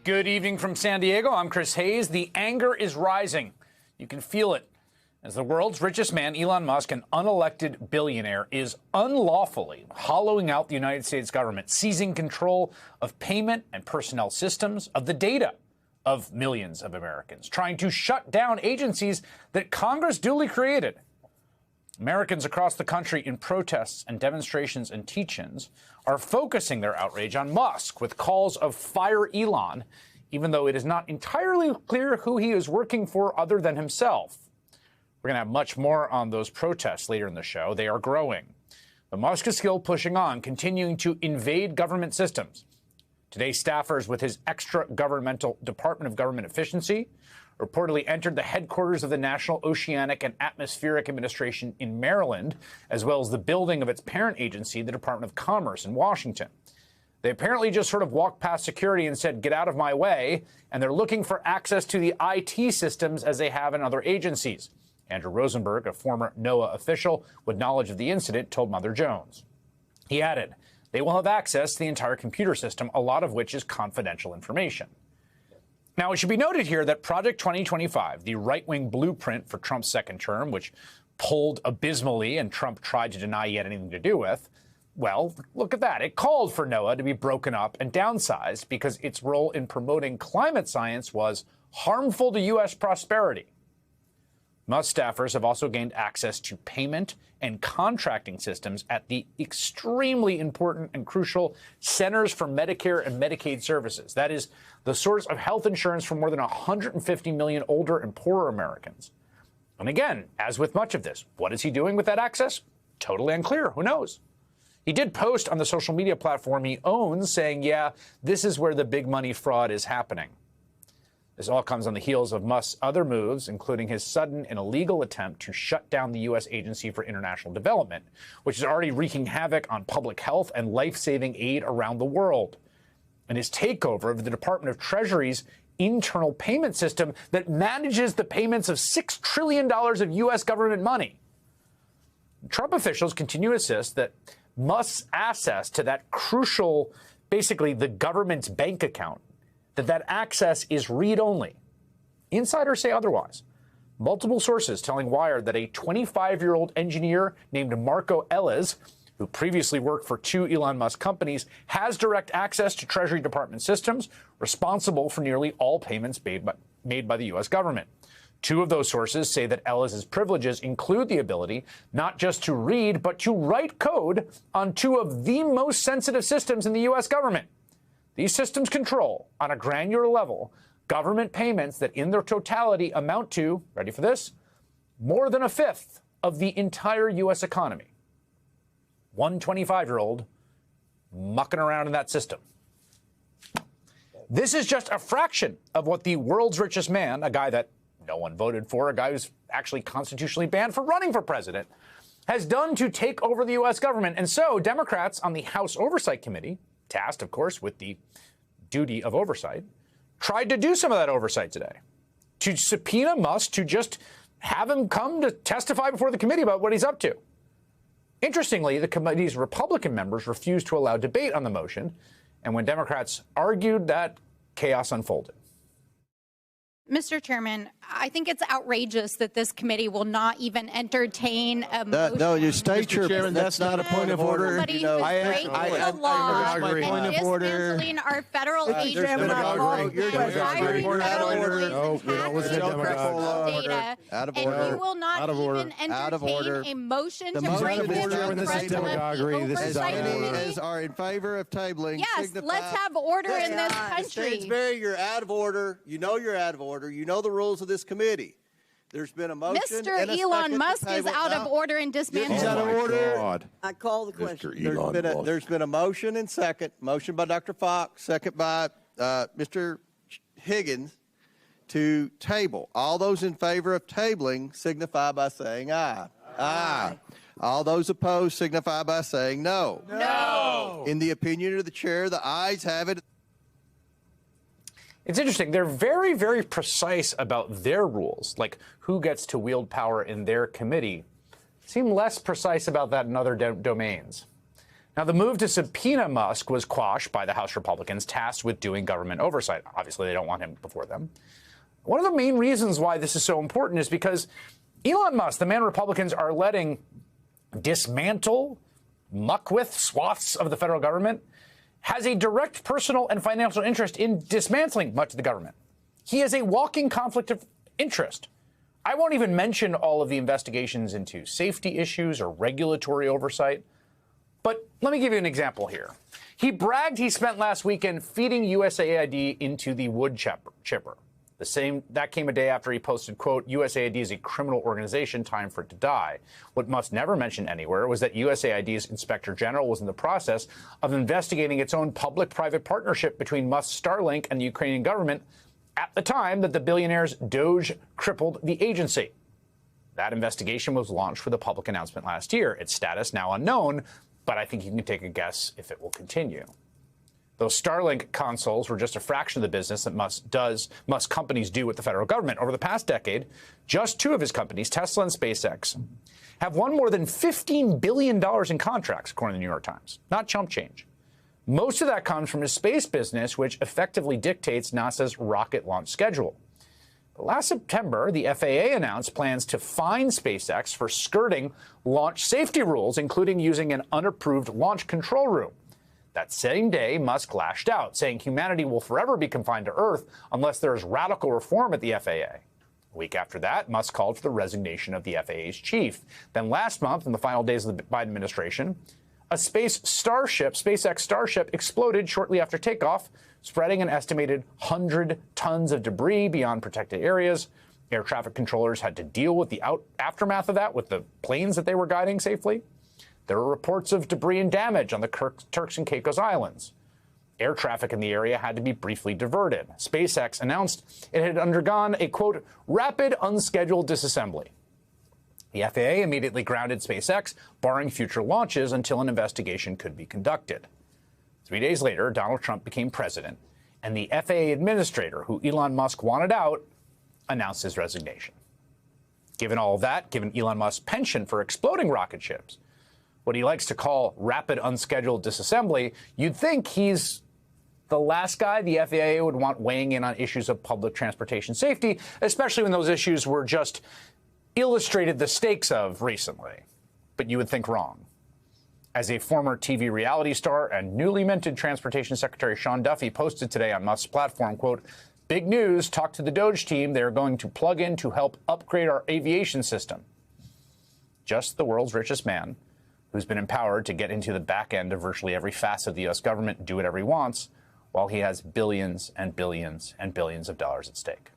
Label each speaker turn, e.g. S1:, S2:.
S1: Good evening from San Diego. I'm Chris Hayes. The anger is rising. You can feel it as the world's richest man, Elon Musk, an unelected billionaire, is unlawfully hollowing out the United States government, seizing control of payment and personnel systems, of the data of millions of Americans, trying to shut down agencies that Congress duly created. Americans across the country in protests and demonstrations and teach-ins are focusing their outrage on Musk with calls of fire Elon, even though it is not entirely clear who he is working for other than himself. We're going to have much more on those protests later in the show. They are growing. But Musk is still pushing on, continuing to invade government systems. Today, staffers with his extra-governmental Department of Government Efficiency reportedly entered the headquarters of the National Oceanic and Atmospheric Administration in Maryland, as well as the building of its parent agency, the Department of Commerce in Washington. They apparently just sort of walked past security and said, "Get out of my way," and they're looking for access to the IT systems as they have in other agencies. Andrew Rosenberg, a former NOAA official with knowledge of the incident, told Mother Jones. He added, "They will have access to the entire computer system, a lot of which is confidential information." Now, it should be noted here that Project 2025, the right-wing blueprint for Trump's second term, which polled abysmally and Trump tried to deny he had anything to do with, well, look at that. It called for NOAA to be broken up and downsized because its role in promoting climate science was harmful to U.S. prosperity. Musk staffers have also gained access to payment and contracting systems at the extremely important and crucial Centers for Medicare and Medicaid Services. That is the source of health insurance for more than 150 million older and poorer Americans. And again, as with much of this, what is he doing with that access? Totally unclear. Who knows? He did post on the social media platform he owns saying, yeah, this is where the big money fraud is happening. This all comes on the heels of Musk's other moves, including his sudden and illegal attempt to shut down the U.S. Agency for International Development, which is already wreaking havoc on public health and life-saving aid around the world, and his takeover of the Department of Treasury's internal payment system that manages the payments of $6 trillion of U.S. government money. Trump officials continue to insist that Musk's access to that crucial, basically the government's bank account, that access is read-only. Insiders say otherwise. Multiple sources telling Wired that a 25-year-old engineer named Marco Ellis, who previously worked for two Elon Musk companies, has direct access to Treasury Department systems responsible for nearly all payments made by the U.S. government. Two of those sources say that Ellis's privileges include the ability not just to read, but to write code on two of the most sensitive systems in the U.S. government. These systems control, on a granular level, government payments that in their totality amount to, ready for this, more than a fifth of the entire U.S. economy. One 25-year-old mucking around in that system. This is just a fraction of what the world's richest man, a guy that no one voted for, a guy who's actually constitutionally banned for running for president, has done to take over the U.S. government. And so Democrats on the House Oversight Committee, tasked, of course, with the duty of oversight, tried to do some of that oversight today, to subpoena Musk, to just have him come to testify before the committee about what he's up to. Interestingly, the committee's Republican members refused to allow debate on the motion, and when Democrats argued, that chaos unfolded.
S2: Mr. Chairman, I think it's outrageous that this committee will not even entertain a motion.
S3: No, you state your...
S4: Chairman, that's not a point of order.
S2: Somebody who's breaking the law and dismantling our federal agencies. Data, and you will not even entertain a motion to break this oversight committee.
S3: Are in favor of tabling.
S2: Yes, let's have order in this country.
S3: Stansberry, you're out of order. You know you're out of order. You know the rules of this committee. There's been a motion.
S2: Mr. Elon Musk is out of order and dismantling.
S3: He's out of order.
S4: God.
S5: I call the question.
S3: There's been a motion and second. Motion by Dr. Fox, second by Mr. Higgins to table. All those in favor of tabling signify by saying aye. Aye. All those opposed signify by saying no.
S2: No.
S3: In the opinion of the chair, the ayes have it.
S1: It's interesting. They're very, very precise about their rules, like who gets to wield power in their committee. Seem less precise about that in other domains. Now, the move to subpoena Musk was quashed by the House Republicans tasked with doing government oversight. Obviously, they don't want him before them. One of the main reasons why this is so important is because Elon Musk, the man Republicans are letting dismantle, muck with swaths of the federal government, has a direct personal and financial interest in dismantling much of the government. He is a walking conflict of interest. I won't even mention all of the investigations into safety issues or regulatory oversight. But let me give you an example here. He bragged he spent last weekend feeding USAID into the wood chipper. That came a day after he posted, quote, USAID is a criminal organization, time for it to die. What Musk never mentioned anywhere was that USAID's Inspector General was in the process of investigating its own public-private partnership between Musk's Starlink and the Ukrainian government at the time that the billionaire's Doge crippled the agency. That investigation was launched with a public announcement last year. Its status now unknown, but I think you can take a guess if it will continue. Those Starlink consoles were just a fraction of the business that Musk companies do with the federal government. Over the past decade, just two of his companies, Tesla and SpaceX, have won more than $15 billion in contracts, according to the New York Times. Not chump change. Most of that comes from his space business, which effectively dictates NASA's rocket launch schedule. But last September, the FAA announced plans to fine SpaceX for skirting launch safety rules, including using an unapproved launch control room. That same day, Musk lashed out, saying humanity will forever be confined to Earth unless there is radical reform at the FAA. A week after that, Musk called for the resignation of the FAA's chief. Then last month, in the final days of the Biden administration, a SpaceX Starship exploded shortly after takeoff, spreading an estimated 100 tons of debris beyond protected areas. Air traffic controllers had to deal with the aftermath of that with the planes that they were guiding safely. There were reports of debris and damage on the Turks and Caicos Islands. Air traffic in the area had to be briefly diverted. SpaceX announced it had undergone a, quote, rapid unscheduled disassembly. The FAA immediately grounded SpaceX, barring future launches until an investigation could be conducted. 3 days later, Donald Trump became president, and the FAA administrator, who Elon Musk wanted out, announced his resignation. Given all of that, given Elon Musk's penchant for exploding rocket ships, what he likes to call rapid unscheduled disassembly, you'd think he's the last guy the FAA would want weighing in on issues of public transportation safety, especially when those issues were just illustrated the stakes of recently. But you would think wrong. As a former TV reality star and newly minted Transportation Secretary Sean Duffy posted today on Musk's platform, quote, big news, talk to the Doge team. They're going to plug in to help upgrade our aviation system. Just the world's richest man, who's been empowered to get into the back end of virtually every facet of the U.S. government and do whatever he wants, while he has billions and billions and billions of dollars at stake.